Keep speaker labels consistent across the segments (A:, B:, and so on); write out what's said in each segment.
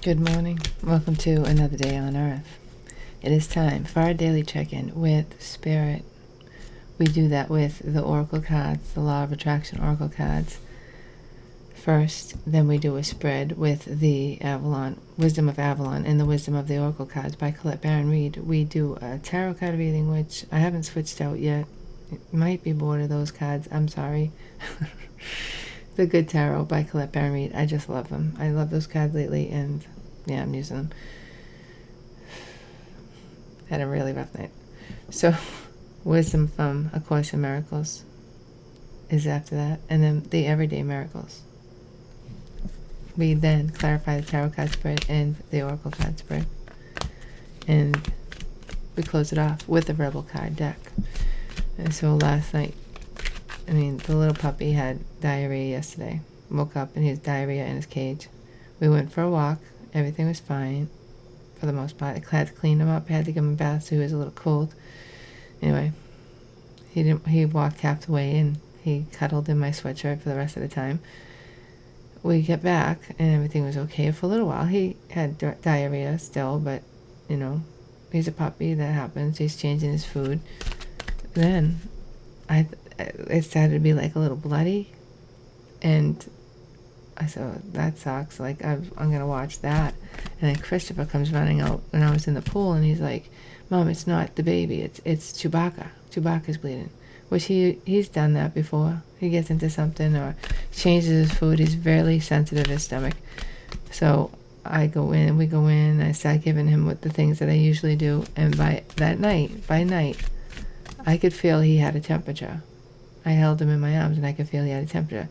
A: Good morning. Welcome to another day on Earth. It is time for our daily check-in with Spirit. We do that with the Oracle cards, the Law of Attraction Oracle cards. First, then we do a spread with the Avalon, Wisdom of Avalon, and the Wisdom of the Oracle cards by Colette Baron Reed. We do a tarot card reading, which I haven't switched out yet. It might be bored of those cards. I'm sorry. The Good Tarot by Colette Baron Reed. I just love them. I love those cards lately, and yeah, I'm using them. Had a really rough night. So, Wisdom from A Course in Miracles is after that, and then the Everyday Miracles. We then clarify the tarot card spread and the oracle card spread, and we close it off with the Rebel card deck. And so last night, the little puppy had diarrhea yesterday. Woke up and he has diarrhea in his cage. We went for a walk. Everything was fine for the most part. I had to clean him up. I had to give him a bath, so he was a little cold. Anyway, he walked half the way and he cuddled in my sweatshirt for the rest of the time. We get back and everything was okay for a little while. He had diarrhea still, but he's a puppy. That happens. He's changing his food. Then it started to be like a little bloody, and I said, that sucks. Like, I'm gonna watch that. And then Christopher comes running out when I was in the pool, and he's like, Mom, it's not the baby, it's Chewbacca. Chewbacca's bleeding. Which he's done that before. He gets into something or changes his food. He's very sensitive to his stomach. So we go in, I start giving him the things that I usually do, and by night, I could feel he had a temperature. I held him in my arms and I could feel he had a temperature.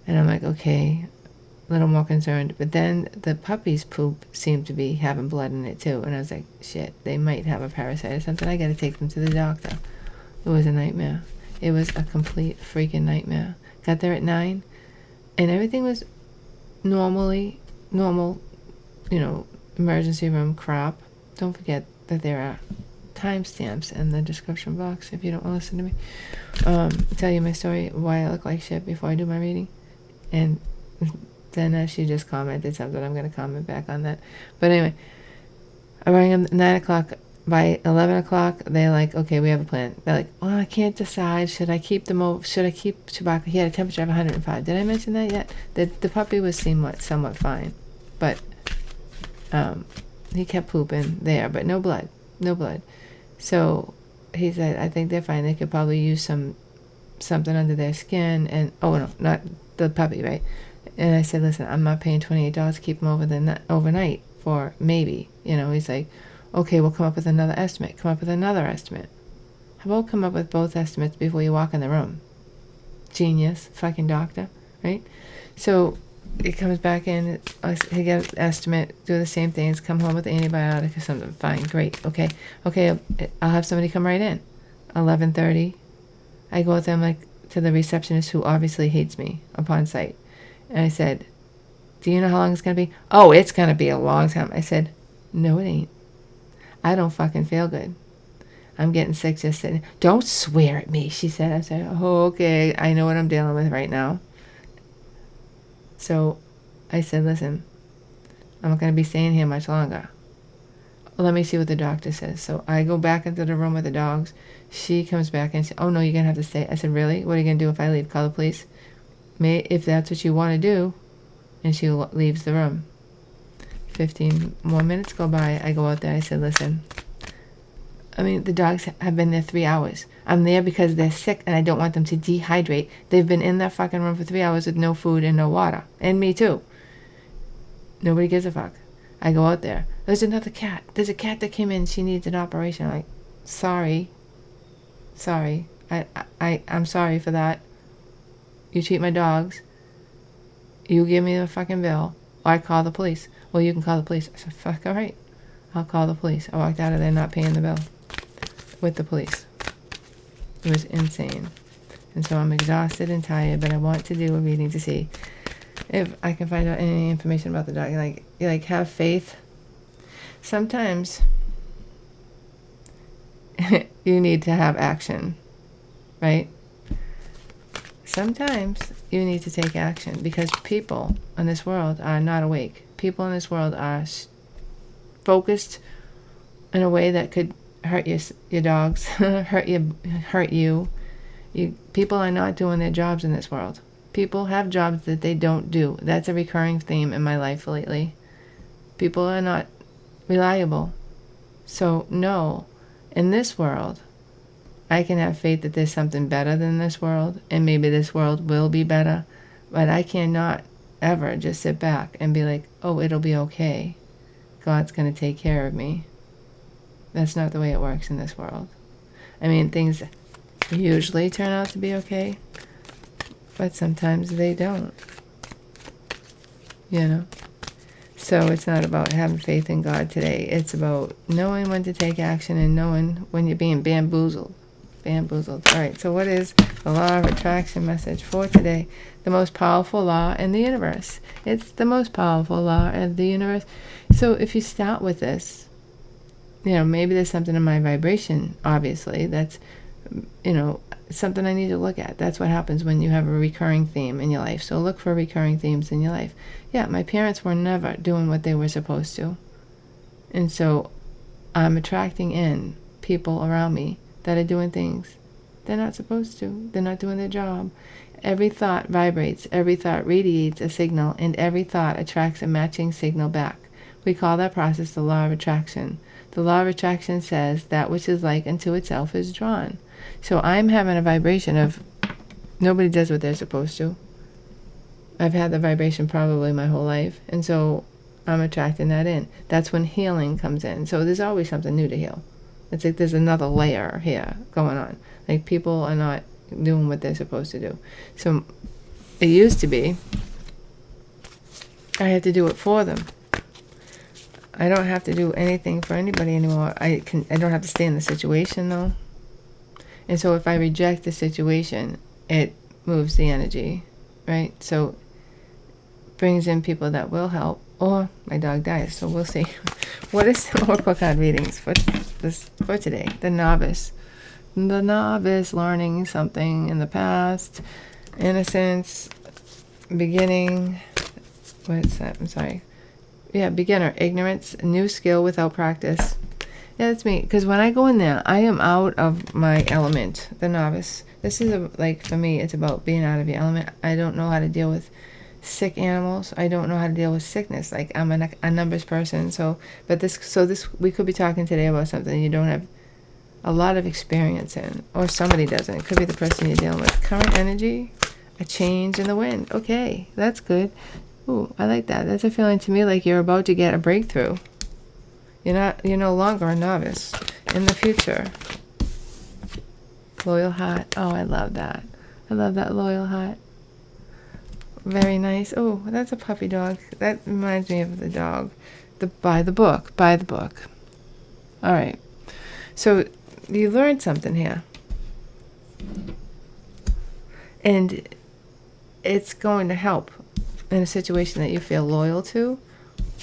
A: And I'm like, okay, a little more concerned. But then the puppy's poop seemed to be having blood in it too. And I was like, shit, they might have a parasite or something. I got to take them to the doctor. It was a nightmare. It was a complete freaking nightmare. Got there at 9 and everything was normal, emergency room crap. Don't forget that there are timestamps in the description box if you don't want to listen to me. Tell you my story, why I look like shit before I do my reading. And then she just commented something. I'm going to comment back on that. But anyway, I rang them at 9 o'clock. By 11 o'clock, they're like, okay, we have a plan. They're like, well, I can't decide. Should I keep Chewbacca? He had a temperature of 105. Did I mention that yet? The puppy was somewhat fine. But he kept pooping there, but no blood. So he said, I think they're fine. They could probably use something under their skin. And oh no, not the puppy, right? And I said, listen, I'm not paying $28 to keep him overnight for maybe. He's like, okay, we'll come up with another estimate. How about come up with both estimates before you walk in the room? Genius, fucking doctor, right? So it comes back in, he gets an estimate, do the same things, come home with antibiotic or something. Fine, great, okay, I'll have somebody come right in. 11:30, I go with them to the receptionist who obviously hates me upon sight. And I said, do you know how long it's going to be? Oh, it's going to be a long time. I said, no, it ain't. I don't fucking feel good. I'm getting sick just sitting. Don't swear at me, she said. I said, oh, okay, I know what I'm dealing with right now. So I said, listen, I'm not going to be staying here much longer. Let me see what the doctor says. So I go back into the room with the dogs. She comes back and says, oh, no, you're going to have to stay. I said, really? What are you going to do if I leave? Call the police? If that's what you want to do. And she leaves the room. 15 more minutes go by. I go out there. I said, listen, the dogs have been there 3 hours. I'm there because they're sick and I don't want them to dehydrate. They've been in that fucking room for 3 hours with no food and no water. And me too. Nobody gives a fuck. I go out there. There's another cat. There's a cat that came in. She needs an operation. I'm like, sorry. I'm sorry for that. You treat my dogs. You give me the fucking bill. Or I call the police. Well, you can call the police. I said, fuck, all right. I'll call the police. I walked out of there not paying the bill with the police. It was insane. And so I'm exhausted and tired, but I want to do a reading to see if I can find out any information about the dog. Like have faith. Sometimes you need to have action, right? Sometimes you need to take action because people in this world are not awake. people in this world are focused in a way that could hurt your dogs, hurt you. People are not doing their jobs in this world. People have jobs that they don't do. That's a recurring theme in my life lately. People are not reliable. So no, in this world, I can have faith that there's something better than this world, and maybe this world will be better, but I cannot ever just sit back and be like, oh, it'll be okay. God's going to take care of me. That's not the way it works in this world. I mean, things usually turn out to be okay, but sometimes they don't. You know? So it's not about having faith in God today. It's about knowing when to take action and knowing when you're being bamboozled. Bamboozled. All right, so what is the law of attraction message for today? The most powerful law in the universe. It's the most powerful law in the universe. So if you start with this, maybe there's something in my vibration, obviously, that's, something I need to look at. That's what happens when you have a recurring theme in your life. So look for recurring themes in your life. Yeah, my parents were never doing what they were supposed to. And so I'm attracting in people around me that are doing things they're not supposed to. They're not doing their job. Every thought vibrates. Every thought radiates a signal, and every thought attracts a matching signal back. We call that process the law of attraction. The law of attraction says that which is like unto itself is drawn. So I'm having a vibration of nobody does what they're supposed to. I've had the vibration probably my whole life, and so I'm attracting that in. That's when healing comes in. So there's always something new to heal. It's like there's another layer here going on. Like people are not doing what they're supposed to do. So it used to be I have to do it for them. I don't have to do anything for anybody anymore. I don't have to stay in the situation though. And so if I reject the situation, it moves the energy, right? So brings in people that will help, or my dog dies. So we'll see. What is the Oracle card readings for today? The novice. The novice learning something in the past. Innocence. Beginning. What is that? I'm sorry. Yeah, beginner. Ignorance. New skill without practice. Yeah, that's me. Because when I go in there, I am out of my element. The novice. This is for me, it's about being out of your element. I don't know how to deal with sick animals. I don't know how to deal with sickness. Like I'm a numbers person. We could be talking today about something you don't have a lot of experience in, or somebody doesn't. It could be the person you're dealing with. Current energy, a change in the wind. Okay, that's good. Ooh, I like that. That's a feeling to me like you're about to get a breakthrough. You're no longer a novice. In the future. Loyal heart. Oh, I love that. I love that loyal heart. Very nice. Oh, that's a puppy dog. That reminds me of the dog. By the book. All right. So you learned something here. And it's going to help in a situation that you feel loyal to,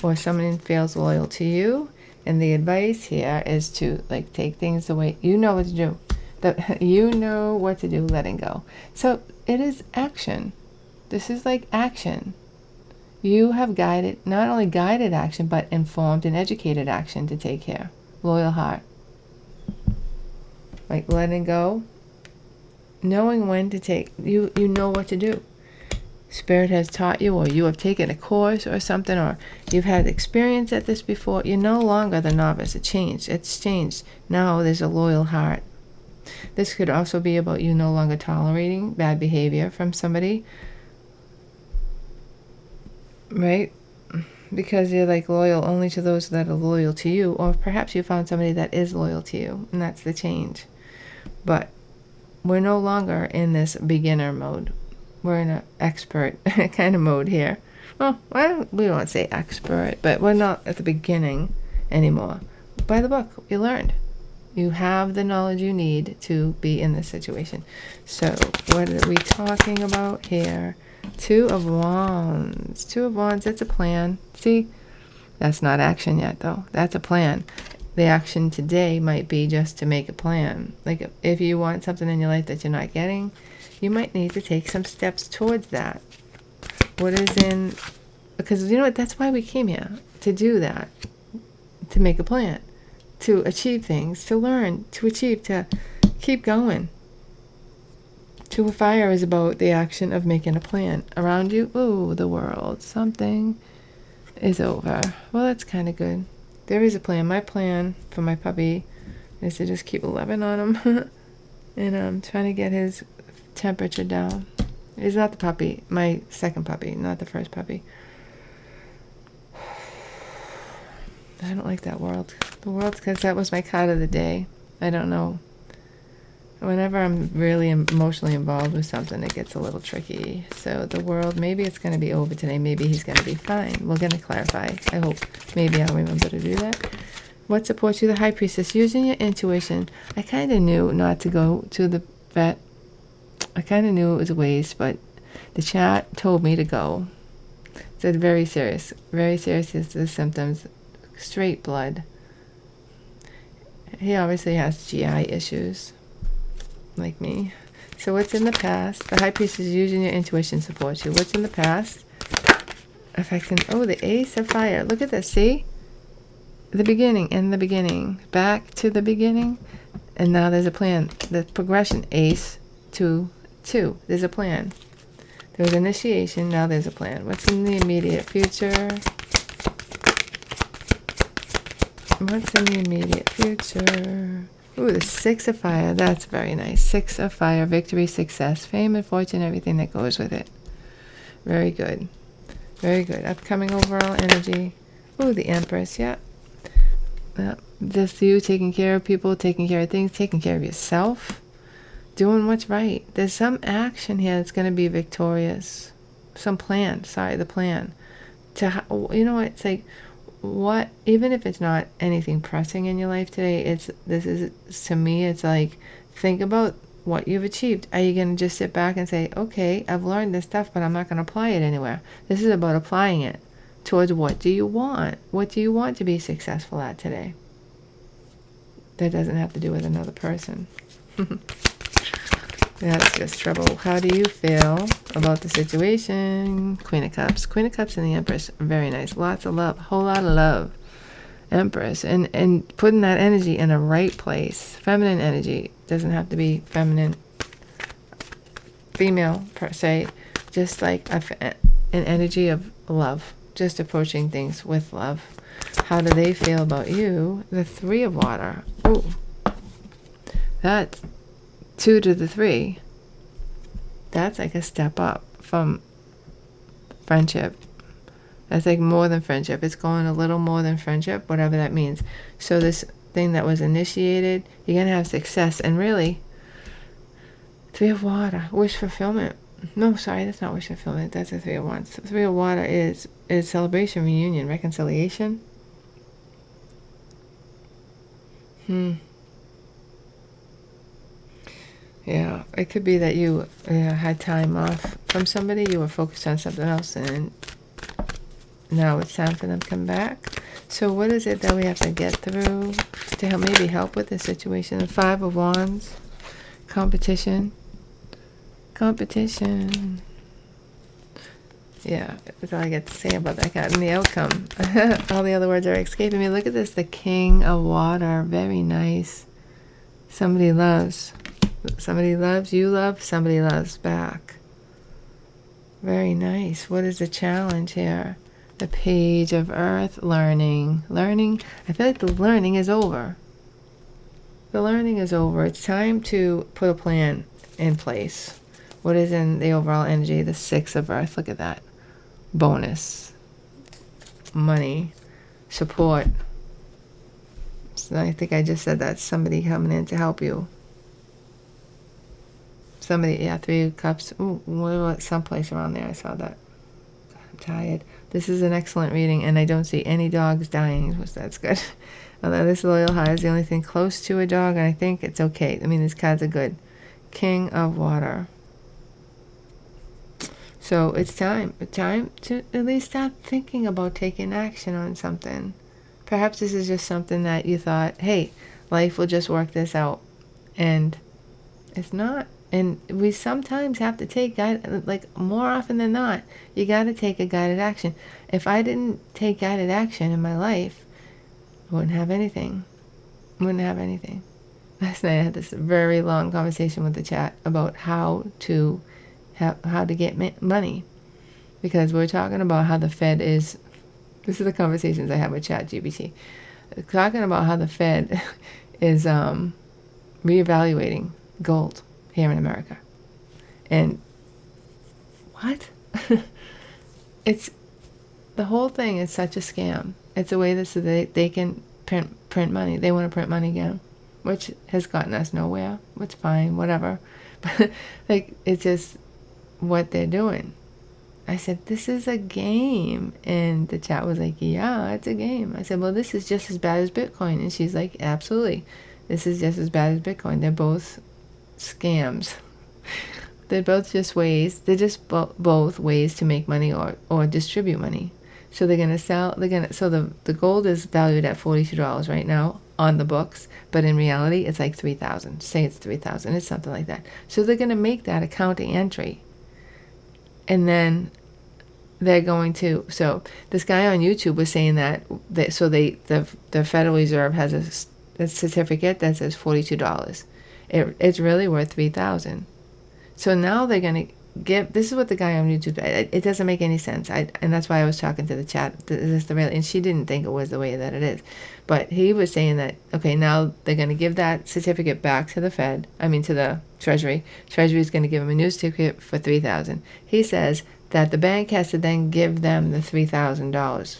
A: or someone feels loyal to you. And the advice here is to take things the way you know what to do. You know what to do, letting go. So it is action. This is like action. You have not only guided action, but informed and educated action to take care. Loyal heart. Like letting go. Knowing when to take, you know what to do. Spirit has taught you, or you have taken a course or something, or you've had experience at this before. You're no longer the novice. It's changed. Now there's a loyal heart. This could also be about you no longer tolerating bad behavior from somebody. Right? Because you're loyal only to those that are loyal to you, or perhaps you found somebody that is loyal to you, and that's the change. But we're no longer in this beginner mode. We're in an expert kind of mode here. Well, we won't say expert, but we're not at the beginning anymore. By the book, you learned. You have the knowledge you need to be in this situation. So, what are we talking about here? Two of Wands. That's a plan. See, that's not action yet, though. That's a plan. The action today might be just to make a plan. Like if you want something in your life that you're not getting, you might need to take some steps towards that. What is in because you know what? That's why we came here, to do that, to make a plan, to achieve things, to learn, to achieve, to keep going. To a fire is about the action of making a plan. Around you, ooh, the world, something is over. Well, that's kind of good. There is a plan. My plan for my puppy is to just keep loving on him and trying to get his temperature down. He's not the puppy, my second puppy, not the first puppy. I don't like that world. The world, because that was my card of the day. I don't know. Whenever I'm really emotionally involved with something, it gets a little tricky. So the world, maybe it's going to be over today. Maybe he's going to be fine. We're going to clarify. I hope. Maybe I'll remember to do that. What supports you? The High Priestess. Using your intuition. I kind of knew not to go to the vet. I kind of knew it was a waste, but the chat told me to go. It said very serious. Very serious is the symptoms. Straight blood. He obviously has GI issues. Like me. So what's in the past? The High Priestess is using your intuition supports you. What's in the past? If I can, oh, the Ace of Fire. Look at this, see? The beginning, in the beginning. Back to the beginning. And now there's a plan. The progression, Ace, 2, 2. There's a plan. There was initiation, now there's a plan. What's in the immediate future? What's in the immediate future? Ooh, the Six of Fire. That's very nice. Six of Fire. Victory, success, fame, and fortune, everything that goes with it. Very good. Very good. Upcoming overall energy. Ooh, the Empress. Yeah. Just you taking care of people, taking care of things, taking care of yourself. Doing what's right. There's some action here that's going to be victorious. Some plan. Sorry, the plan. You know what? It's like, what, even if it's not anything pressing in your life today, to me, it's like, think about what you've achieved. Are you going to just sit back and say, okay, I've learned this stuff, but I'm not going to apply it anywhere? This is about applying it towards what do you want? What do you want to be successful at today? That doesn't have to do with another person. That's just trouble. How do you feel about the situation? Queen of Cups. Queen of Cups and the Empress. Very nice. Lots of love. Whole lot of love. Empress. And putting that energy in a right place. Feminine energy. Doesn't have to be feminine. Female, per se. Just like an energy of love. Just approaching things with love. How do they feel about you? The Three of Water. Ooh. That's 2 to the 3. That's like a step up from friendship. That's like more than friendship. It's going a little more than friendship, whatever that means. So this thing that was initiated, you're going to have success. And really, 3 of Water, wish fulfillment. No, sorry, that's not wish fulfillment. That's a 3 of Wands. 3 of Water is celebration, reunion, reconciliation. Yeah, it could be that you had time off from somebody, you were focused on something else, and now it's time for them to come back. So what is it that we have to get through to maybe help with the situation? The 5 of Wands, competition. Competition. Yeah, that's all I get to say about that card. And the outcome. All the other words are escaping me. Look at this, the King of Water. Very nice. Somebody loves. Somebody loves, you love, somebody loves back. Very nice. What is the challenge here? The Page of Earth, learning. Learning, I feel like the learning is over. The learning is over. It's time to put a plan in place. What is in the overall energy? The 6 of Earth. Look at that. Bonus. Money. Support. So I think I just said that. Somebody coming in to help you. Somebody, yeah, 3 of Cups. Ooh, someplace around there I saw that. I'm tired. This is an excellent reading, and I don't see any dogs dying, which that's good. Although this Loyal Heart is the only thing close to a dog, and I think it's okay. I mean, these cards are good. King of Water. So it's time to at least start thinking about taking action on something. Perhaps this is just something that you thought, hey, life will just work this out. And it's not. And we sometimes have to take like more often than not, you got to take a guided action. If I didn't take guided action in my life, I wouldn't have anything. Last night I had this very long conversation with the chat about how to get money, because we're talking about how the Fed is. This is the conversations I have with ChatGPT. Talking about how the Fed is reevaluating gold here in America, and what? It's the whole thing is such a scam. It's a way that so they can print money. They want to print money again, which has gotten us nowhere. It's fine, whatever. But like, it's just what they're doing. I said, this is a game. And the chat was like, yeah, it's a game. I said, well, this is just as bad as Bitcoin. And she's like, absolutely. This is just as bad as Bitcoin. They're both scams. They're both just ways. They're just both ways to make money or distribute money. So they're gonna sell. So the gold is valued at $42 right now on the books, but in reality, it's like $3,000. Say it's $3,000. It's something like that. So they're gonna make that accounting entry, and then they're going to. So this guy on YouTube was saying that. The Federal Reserve has a certificate that says $42. It's really worth $3,000. So now they're going to give, this is what the guy on YouTube, it doesn't make any sense. And that's why I was talking to the chat, and she didn't think it was the way that it is. But he was saying that, okay, now they're going to give that certificate back to the Fed, to the Treasury. Treasury is going to give them a new certificate for $3,000. He says that the bank has to then give them the $3,000.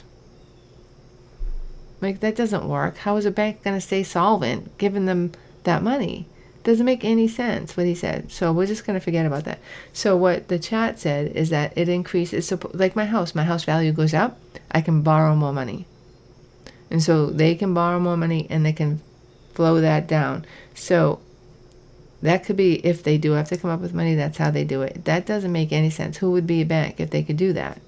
A: Like, that doesn't work. How is a bank going to stay solvent giving them that money? Doesn't make any sense what he said. So we're just going to forget about that. So what the chat said is that it increases, so like my house value goes up, I can borrow more money. And so they can borrow more money and they can flow that down. So that could be, if they do have to come up with money, that's how they do it. That doesn't make any sense. Who would be a bank if they could do that?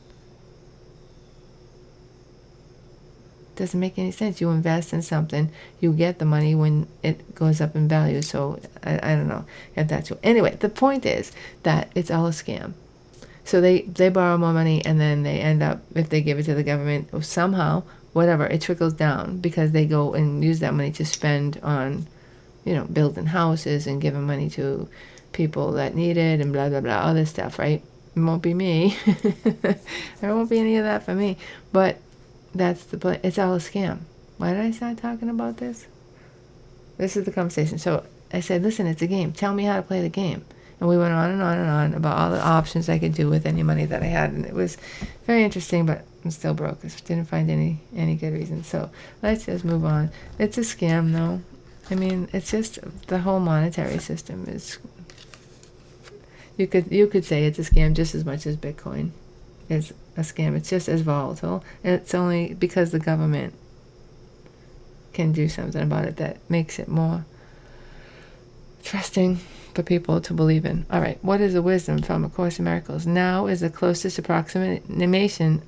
A: Doesn't make any sense. You invest in something, you get the money when it goes up in value. So I don't know if that's true. Anyway, the point is that it's all a scam. So they borrow more money, and then they end up, if they give it to the government, or somehow, whatever, it trickles down because they go and use that money to spend on, building houses and giving money to people that need it and blah, blah, blah, all this stuff, right? It won't be me. There won't be any of that for me. But that's the point. It's all a scam. Why did I start talking about this? This is the conversation. So I said, listen, it's a game. Tell me how to play the game. And we went on and on and on about all the options I could do with any money that I had. And it was very interesting, but I'm still broke. I didn't find any good reason. So let's just move on. It's a scam, though. It's just the whole monetary system is... You could say it's a scam just as much as Bitcoin is a scam. It's just as volatile, and it's only because the government can do something about it that makes it more trusting for people to believe in. All right, what is the wisdom from A Course in Miracles? Now is the closest approximation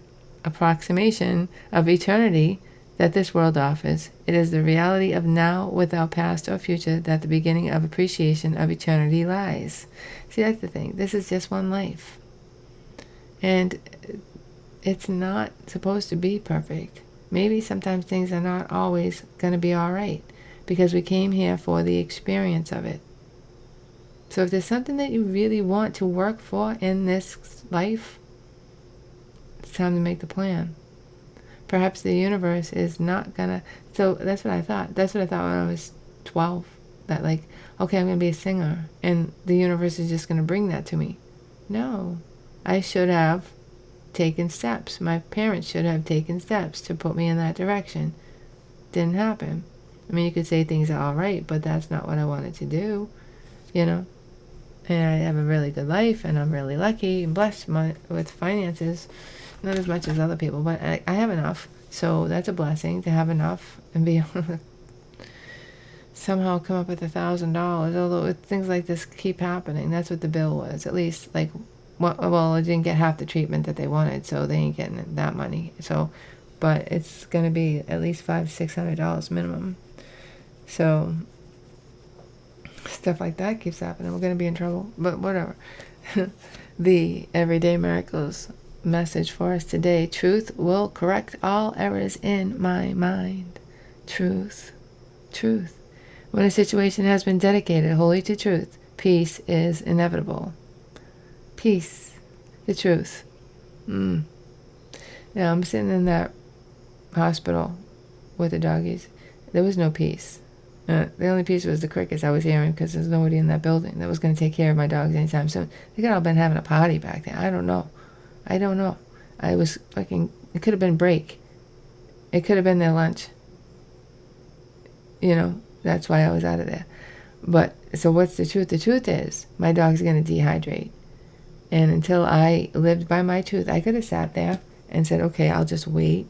A: of eternity that this world offers. It is the reality of now without past or future that the beginning of appreciation of eternity lies. See, that's the thing. This is just one life. And it's not supposed to be perfect. Maybe sometimes things are not always going to be all right, because we came here for the experience of it. So if there's something that you really want to work for in this life, it's time to make the plan. Perhaps the universe is not going to... So that's what I thought. That's what I thought when I was 12. That okay, I'm going to be a singer, and the universe is just going to bring that to me. No. I should have taken steps. My parents should have taken steps to put me in that direction. Didn't happen. You could say things are all right, but that's not what I wanted to do, And I have a really good life, and I'm really lucky and blessed with finances. Not as much as other people, but I have enough. So that's a blessing to have enough and be able to somehow come up with $1,000. Although things like this keep happening. That's what the bill was. At least, well, I didn't get half the treatment that they wanted, so they ain't getting that money. So, but it's going to be at least $500-600 minimum. So, stuff like that keeps happening. We're going to be in trouble, but whatever. The everyday miracles message for us today. Truth will correct all errors in my mind. Truth. Truth. When a situation has been dedicated wholly to truth, peace is inevitable. Peace. The truth. Now I'm sitting in that hospital with the doggies. There was no peace. The only peace was the crickets I was hearing because there's nobody in that building that was going to take care of my dogs anytime soon. They could all been having a party back there. I don't know. I was fucking... It could have been break. It could have been their lunch. That's why I was out of there. But, so what's the truth? The truth is, my dog's going to dehydrate. And until I lived by my truth, I could have sat there and said, okay, I'll just wait.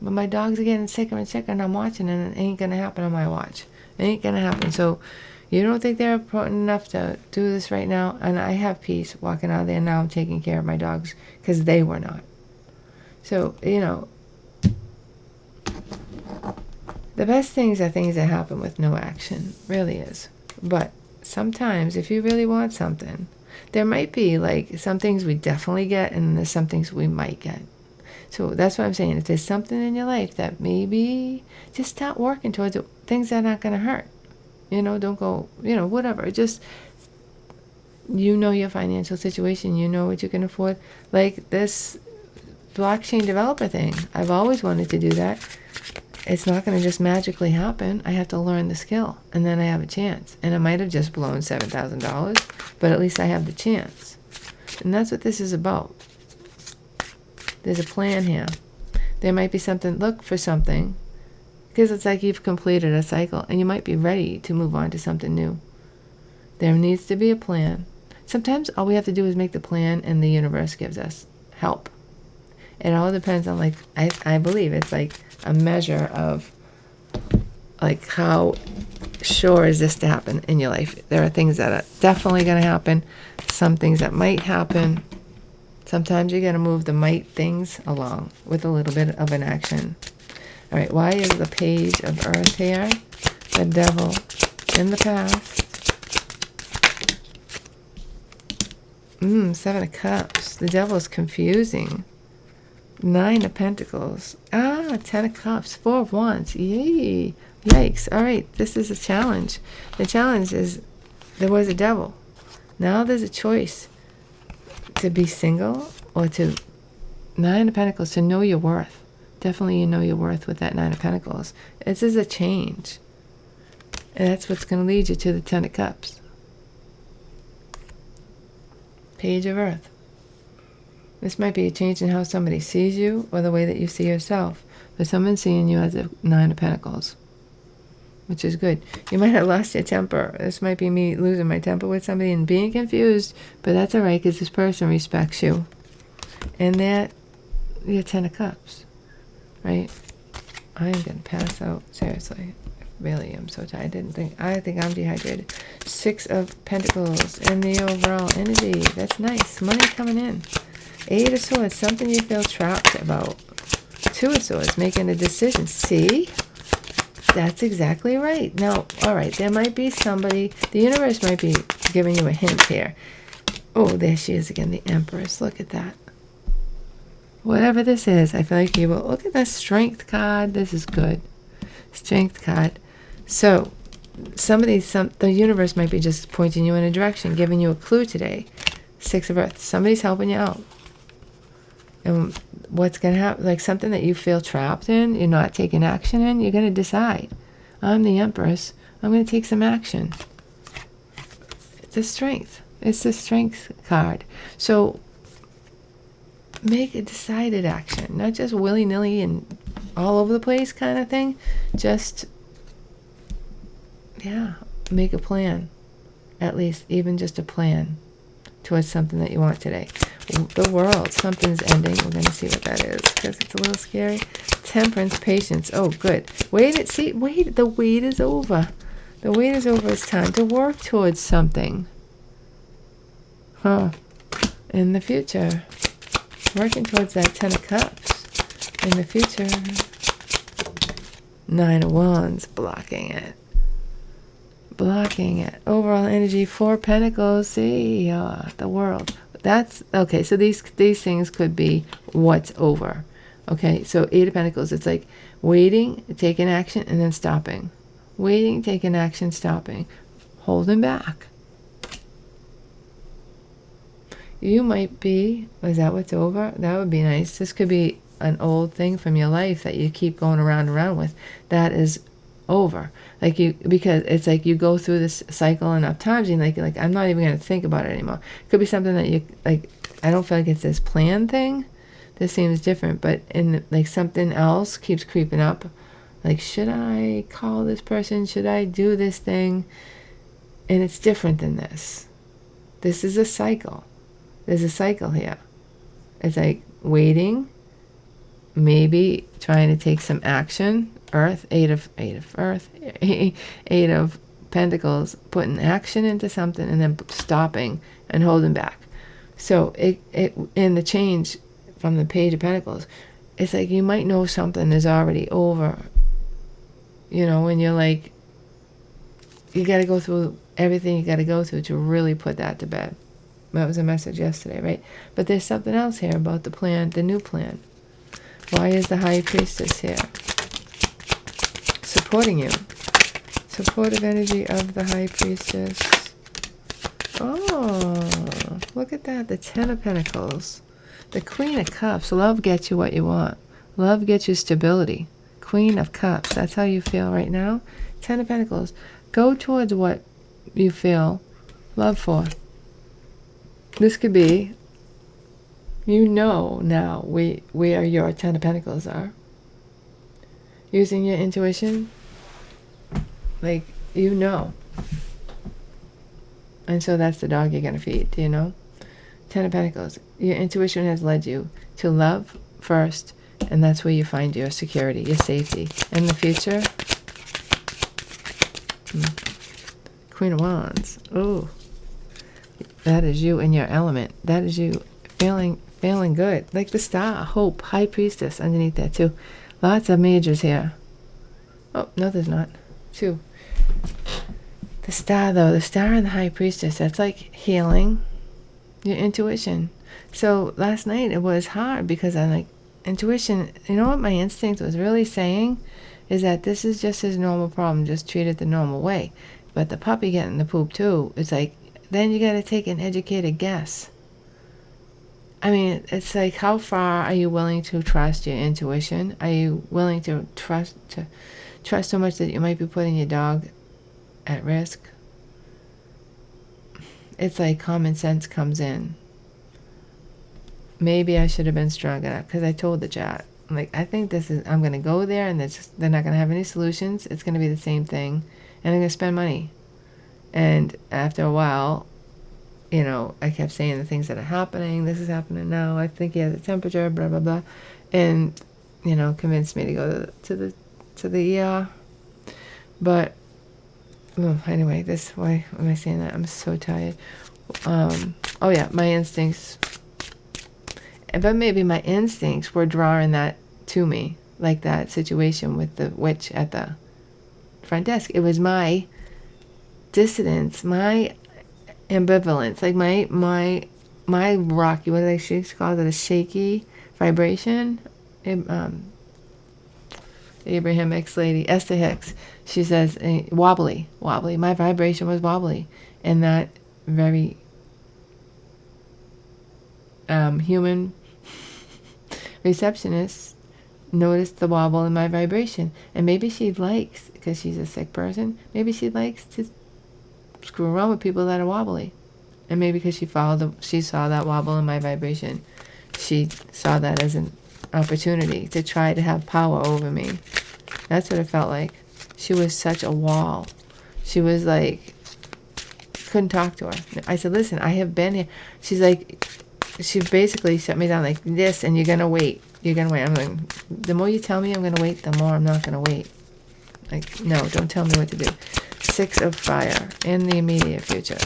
A: But my dogs are getting sicker and sicker, and I'm watching, and it ain't going to happen on my watch. It ain't going to happen. So you don't think they're important enough to do this right now? And I have peace walking out there now. I'm taking care of my dogs because they were not. So, the best things are things that happen with no action. Really is. But sometimes if you really want something, there might be like some things we definitely get, and there's some things we might get. So that's what I'm saying. If there's something in your life that maybe just start working towards it, things that are not going to hurt. Don't go, whatever. Just, your financial situation. You know what you can afford. Like this blockchain developer thing. I've always wanted to do that. It's not going to just magically happen. I have to learn the skill, and then I have a chance. And it might have just blown $7,000, but at least I have the chance. And that's what this is about. There's a plan here. There might be something, look for something, because it's like you've completed a cycle, and you might be ready to move on to something new. There needs to be a plan. Sometimes all we have to do is make the plan, and the universe gives us help. It all depends on, like, I believe it's like a measure of, like, how sure is this to happen in your life. There are things that are definitely going to happen, some things that might happen. Sometimes you got to move the might things along with a little bit of an action. All right, why is the page of earth here? The devil in the past. 7 of cups. The devil is confusing. 9 of pentacles. 10 of cups. 4 of wands. Yay. Yikes. All right, this is a challenge. The challenge is there was a devil. Now there's a choice. To be single or to 9 of pentacles, to know your worth. Definitely you know your worth with that 9 of pentacles. This is a change. And that's what's going to lead you to the 10 of cups. Page of earth. This might be a change in how somebody sees you or the way that you see yourself. But someone's seeing you as a 9 of pentacles, which is good. You might have lost your temper. This might be me losing my temper with somebody and being confused, but that's all right because this person respects you. And that, you're 10 of cups, right? I am going to pass out, seriously. Really, I'm so tired. I think I'm dehydrated. 6 of pentacles and the overall energy. That's nice. Money coming in. 8 of swords, something you feel trapped about. 2 of swords, making a decision. See? That's exactly right. Now, all right, there might be somebody, the universe might be giving you a hint here. Oh, there she is again, the Empress. Look at that. Whatever this is, I feel like you will. Look at the Strength card. This is good. Strength card. So, the universe might be just pointing you in a direction, giving you a clue today. 6 of Earth. Somebody's helping you out. And what's going to happen, like something that you feel trapped in, you're not taking action in, you're going to decide, I'm the Empress, I'm going to take some action. It's a strength. It's the Strength card. So make a decided action, not just willy-nilly and all over the place kind of thing. Just, make a plan. At least, even just a plan towards something that you want today. The World, something's ending. We're going to see what that is because it's a little scary. Temperance, patience. Oh, good. Wait, the wait is over. The wait is over. It's time to work towards something. In the future. Working towards that 10 of Cups. In the future. 9 of Wands, blocking it. Blocking it. Overall energy, 4 Pentacles. See, the World. that's okay. So these things could be what's over. Okay, so Eight of Pentacles, it's like waiting, taking action, and then stopping. Waiting, taking action, stopping. Holding back. You might be, is that what's over? That would be nice. This could be an old thing from your life that you keep going around and around with. That is over. Like because it's like you go through this cycle enough times and like I'm not even going to think about it anymore. It could be something that you, like, I don't feel like it's this plan thing. This seems different, but like something else keeps creeping up. Like, should I call this person? Should I do this thing? And it's different than this. This is a cycle. There's a cycle here. It's like waiting, maybe trying to take some action. Earth, eight of Earth, Eight of Pentacles, putting action into something and then stopping and holding back. So it in the change from the Page of Pentacles, it's like you might know something is already over. You know, and you're like, you got to go through everything you got to go through to really put that to bed. That was a message yesterday, right? But there's something else here about the plan, the new plan. Why is the High Priestess here? Supporting you. Supportive energy of the High Priestess. Oh, look at that. The Ten of Pentacles. The Queen of Cups. Love gets you what you want. Love gets you stability. Queen of Cups. That's how you feel right now. Ten of Pentacles. Go towards what you feel love for. This could be, you know now where your Ten of Pentacles are. Using your intuition, like, you know. And so that's the dog you're going to feed, do you know? Ten of Pentacles. Your intuition has led you to love first, and that's where you find your security, your safety. In the future, Queen of Wands. Oh, that is you in your element. That is you feeling good. Like the Star, Hope, High Priestess underneath that too. Lots of majors here. Oh, no, there's not. Two. The Star, though, the Star and the High Priestess, that's like healing your intuition. So last night it was hard because I'm like, intuition, you know what my instinct was really saying? Is that this is just his normal problem, just treat it the normal way. But the puppy getting the poop too, it's like, then you got to take an educated guess. I mean, it's like, how far are you willing to trust your intuition? Are you willing to trust so much that you might be putting your dog at risk? It's like common sense comes in. Maybe I should have been strong enough, because I told the chat, I'm like, I think I'm going to go there and they're not going to have any solutions. It's going to be the same thing. And I'm going to spend money. And after a while, you know, I kept saying the things that are happening. This is happening now. I think he has a temperature, blah, blah, blah. And, you know, convinced me to go to the ER. But, anyway, why am I saying that? I'm so tired. Oh, yeah, my instincts. But maybe my instincts were drawing that to me. Like that situation with the witch at the front desk. It was my dissidence, my ambivalence, like my rocky, what did she call it, a shaky vibration. Abraham X lady, Esther Hicks, she says, wobbly. My vibration was wobbly, and that very human receptionist noticed the wobble in my vibration. And maybe she likes, because she's a sick person, maybe she likes to screw around with people that are wobbly. And maybe because she saw that wobble in my vibration, she saw that as an opportunity to try to have power over me. That's what it felt like. She was such a wall. She was like, couldn't talk to her. I said, listen, I have been here. She's like, she basically shut me down like this, and you're going to wait. You're going to wait. I'm like, the more you tell me I'm going to wait, the more I'm not going to wait. Like, no, don't tell me what to do. Six of Fire in the immediate future.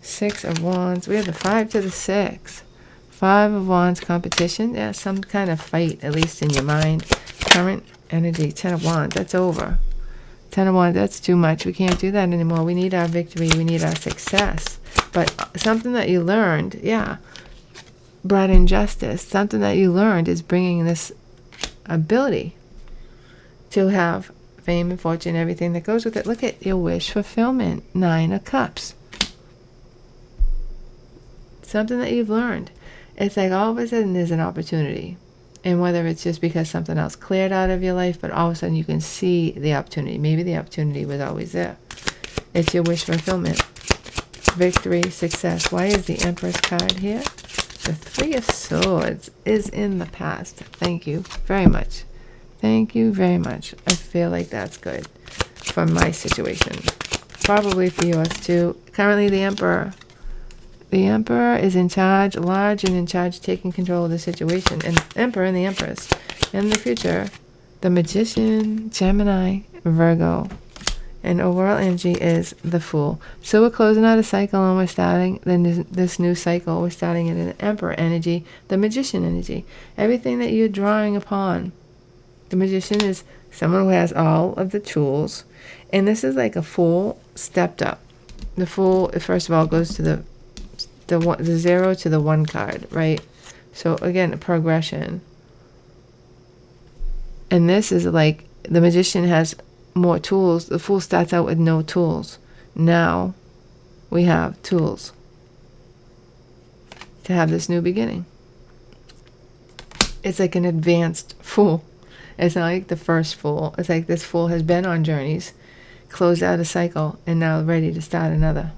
A: Six of Wands. We have the 5 to the 6. 5 of Wands, competition. Yeah, some kind of fight, at least in your mind. Current energy. 10 of Wands. That's over. 10 of Wands. That's too much. We can't do that anymore. We need our victory. We need our success. But something that you learned, yeah. brought in justice. Something that you learned is bringing this ability to have fame and fortune, everything that goes with it. Look at your wish fulfillment, 9 of Cups. Something that you've learned. It's like all of a sudden there's an opportunity. And whether it's just because something else cleared out of your life, but all of a sudden you can see the opportunity. Maybe the opportunity was always there. It's your wish fulfillment. Victory, success. Why is the Empress card here? The 3 of Swords is in the past. Thank you very much. Thank you very much. I feel like that's good for my situation. Probably for yours too. Currently the Emperor. The Emperor is in charge, large and in charge, taking control of the situation. And Emperor and the Empress. In the future, the Magician, Gemini, Virgo. And overall energy is the Fool. So we're closing out a cycle and we're starting this new cycle. We're starting in an Emperor energy, the Magician energy. Everything that you're drawing upon. The Magician is someone who has all of the tools. And this is like a Fool stepped up. The Fool, first of all, goes to the 0 to the 1 card, right? So again, a progression. And this is like the Magician has more tools. The Fool starts out with no tools. Now we have tools to have this new beginning. It's like an advanced Fool. It's not like the first Fool. It's like this Fool has been on journeys, closed out a cycle, and now ready to start another.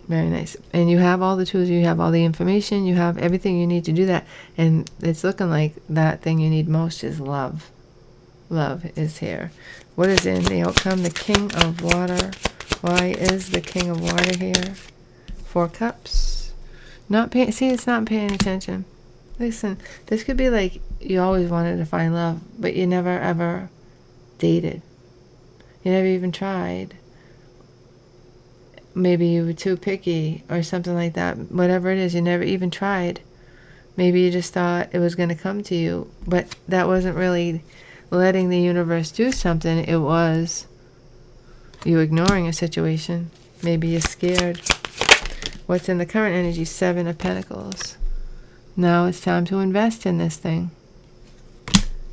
A: Very nice. And you have all the tools, you have all the information, you have everything you need to do that. And it's looking like that thing you need most is love. Love is here. What is in the outcome? The King of Water. Why is the King of Water here? 4 Cups. It's not paying attention. Listen, this could be like you always wanted to find love, but you never ever dated. You never even tried. Maybe you were too picky or something like that. Whatever it is, you never even tried. Maybe you just thought it was going to come to you, but that wasn't really letting the universe do something. It was you ignoring a situation. Maybe you're scared. What's in the current energy? 7 of Pentacles. Now it's time to invest in this thing.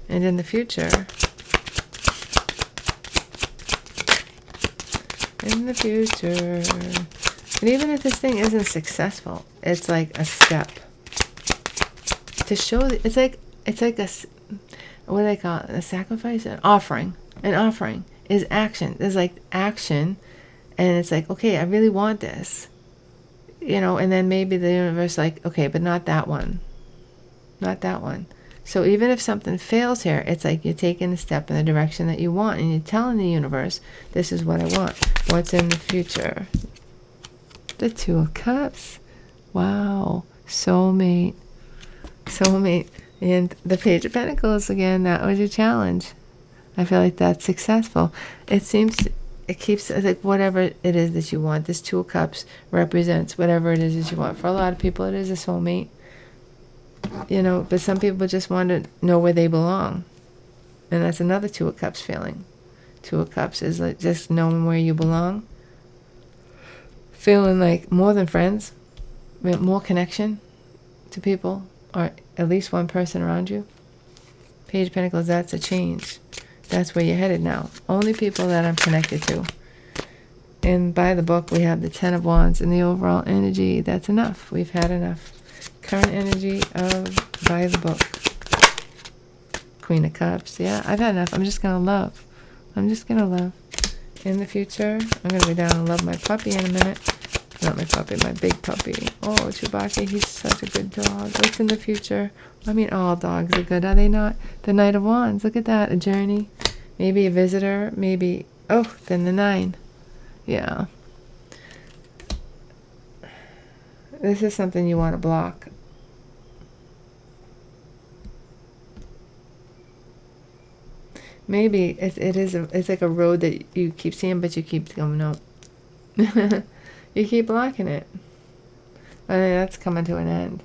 A: And in the future, and even if this thing isn't successful, it's like a step to show that it's like a, what do they call it, a sacrifice, an offering is action. There's like action, and it's like, okay, I really want this, and then maybe the universe like, okay, but not that one. So even if something fails here, it's like you're taking a step in the direction that you want, and you're telling the universe, this is what I want. What's in the future? The 2 of Cups. Wow. Soulmate. And the Page of Pentacles again. That was your challenge. I feel like that's successful. It keeps like whatever it is that you want. This 2 of Cups represents whatever it is that you want. For a lot of people, it is a soulmate. But some people just want to know where they belong. And that's another 2 of Cups feeling. 2 of Cups is like just knowing where you belong. Feeling like more than friends. More connection to people. Or at least one person around you. Page of Pentacles, that's a change. That's where you're headed now. Only people that I'm connected to. And by the book, we have the 10 of Wands and the overall energy. That's enough. We've had enough. Current energy of by the book. Queen of Cups. Yeah, I've had enough. I'm just going to love. In the future, I'm going to go down and love my puppy in a minute. Not my puppy, my big puppy. Oh, Chewbacca, he's such a good dog. What's in the future? I mean, all dogs are good, are they not? The Knight of Wands. Look at that. A journey. Maybe a visitor. Maybe... Oh, then the 9. Yeah. This is something you want to block. Maybe it's like a road that you keep seeing, but you keep going, no. You keep blocking it. I mean, that's coming to an end,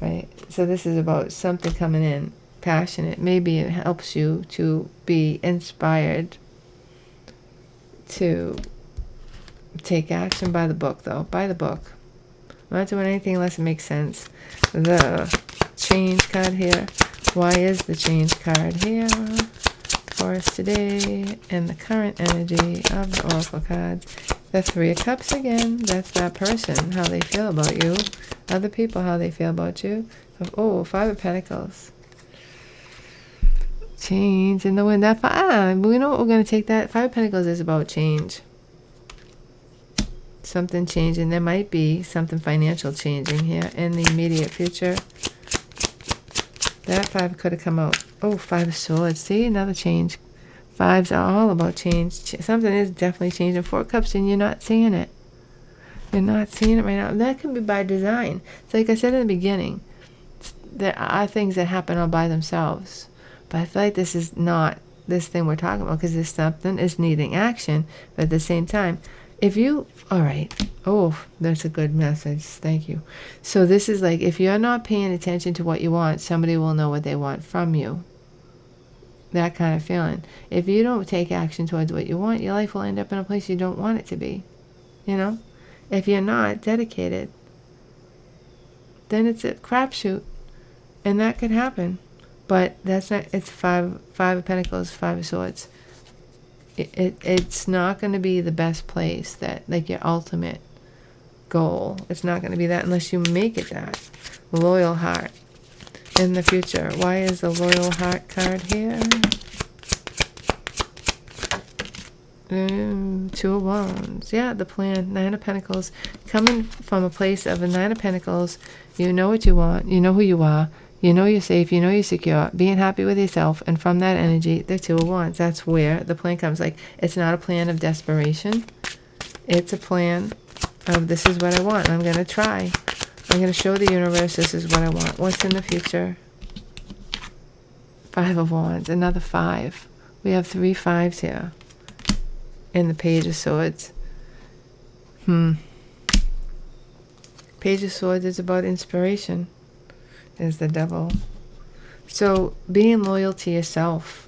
A: right? So this is about something coming in, passionate. Maybe it helps you to be inspired to take action by the book, though. By the book. I'm not doing anything unless it makes sense. The change card here. Why is the change card here for us today? And the current energy of the Oracle cards. The Three of Cups again. That's that person, how they feel about you. Other people, how they feel about you. Oh, Five of Pentacles. Change in the wind. That we know what we're going to take that. Five of Pentacles is about change. Something changing. There might be something financial changing here in the immediate future. That five could have come out. Oh, Five of Swords. See, another change. Fives are all about change. Something is definitely changing. Four of Cups, and you're not seeing it. You're not seeing it right now. That could be by design. So like I said in the beginning, there are things that happen all by themselves. But I feel like this is not this thing we're talking about, because this something is needing action. But at the same time, if you, all right, oh, that's a good message. Thank you. So this is like, if you're not paying attention to what you want, somebody will know what they want from you. That kind of feeling. If you don't take action towards what you want, your life will end up in a place you don't want it to be. You know? If you're not dedicated, then it's a crapshoot. And that could happen. But that's not, it's five of Pentacles, Five of Swords. It's not going to be the best place, that, like your ultimate goal. It's not going to be that unless you make it that. Loyal heart in the future. Why is the loyal heart card here? Two of Wands. Yeah, the plan. Nine of Pentacles. Coming from a place of a Nine of Pentacles, you know what you want. You know who you are. You know you're safe. You know you're secure. Being happy with yourself. And from that energy, the Two of Wands. That's where the plan comes. Like, it's not a plan of desperation. It's a plan of, this is what I want. I'm going to try. I'm going to show the universe this is what I want. What's in the future? Five of Wands. Another five. We have 3 fives here. In the Page of Swords. Page of Swords is about inspiration. Is the Devil. So being loyal to yourself.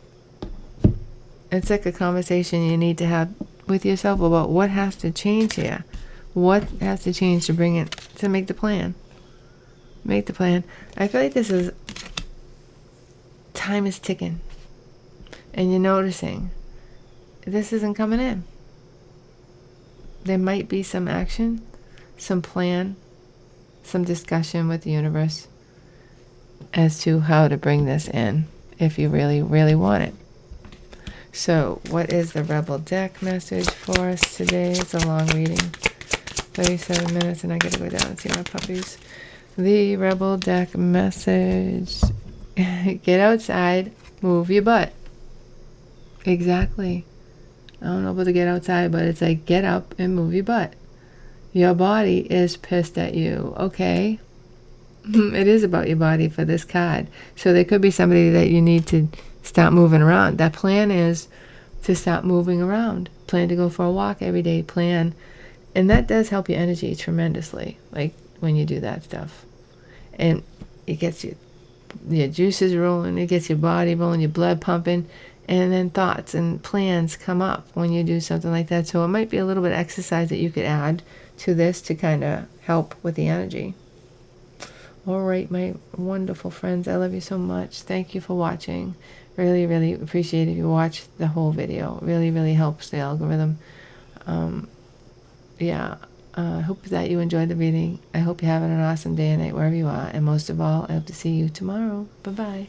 A: It's like a conversation you need to have with yourself about what has to change here. What has to change to bring it, to make the plan. Make the plan. I feel like this is, time is ticking. And you're noticing this isn't coming in. There might be some action, some plan, some discussion with the universe as to how to bring this in if you really, really want it. So what is the Rebel deck message for us today? It's a long reading. 37 minutes and I gotta go down and see my puppies. The Rebel deck message. Get outside, move your butt. Exactly. I don't know about to get outside, but it's like, get up and move your butt. Your body is pissed at you. Okay. It is about your body for this card. So there could be somebody that you need to stop moving around. That plan is to stop moving around. Plan to go for a walk every day. Plan. And that does help your energy tremendously. Like when you do that stuff. And it gets your juices rolling. It gets your body rolling, your blood pumping. And then thoughts and plans come up when you do something like that. So it might be a little bit of exercise that you could add to this to kind of help with the energy. All right, my wonderful friends. I love you so much. Thank you for watching. Really, really appreciate it if you watch the whole video. Really, really helps the algorithm. Yeah, I hope that you enjoyed the reading. I hope you're having an awesome day and night wherever you are. And most of all, I hope to see you tomorrow. Bye-bye.